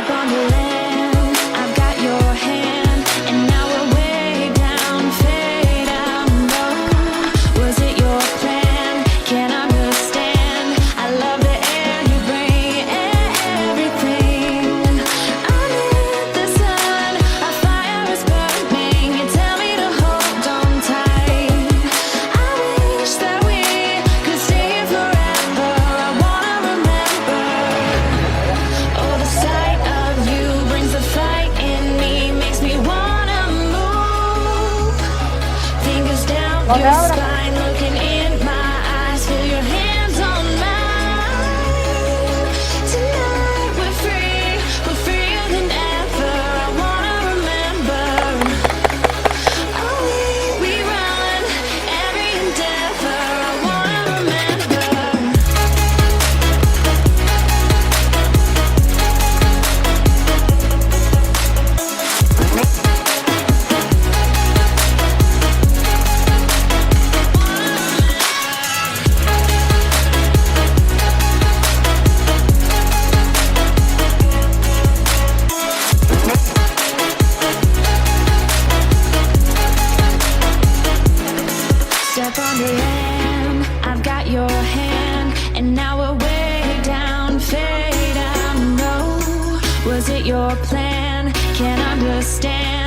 Step on the land, I've got your hand, and now we're way down, fade out low. Was it your plan? Can't understand. I love the air you bring, everything. Under the sun, our fire is burning. You tell me to hold on tight. I wish that we could stay here forever. I wanna remember. Oh, the sight of you brings the fight in me, makes me wanna move. Fingers down your spine, looking in my eyes, feel your hands on mine. Tonight we're freer than ever. I wanna remember. Oh, we run every endeavor. I wanna remember. Step on the land, I've got your hand, and now we're way down, fade out low. Was it your plan? Can't understand.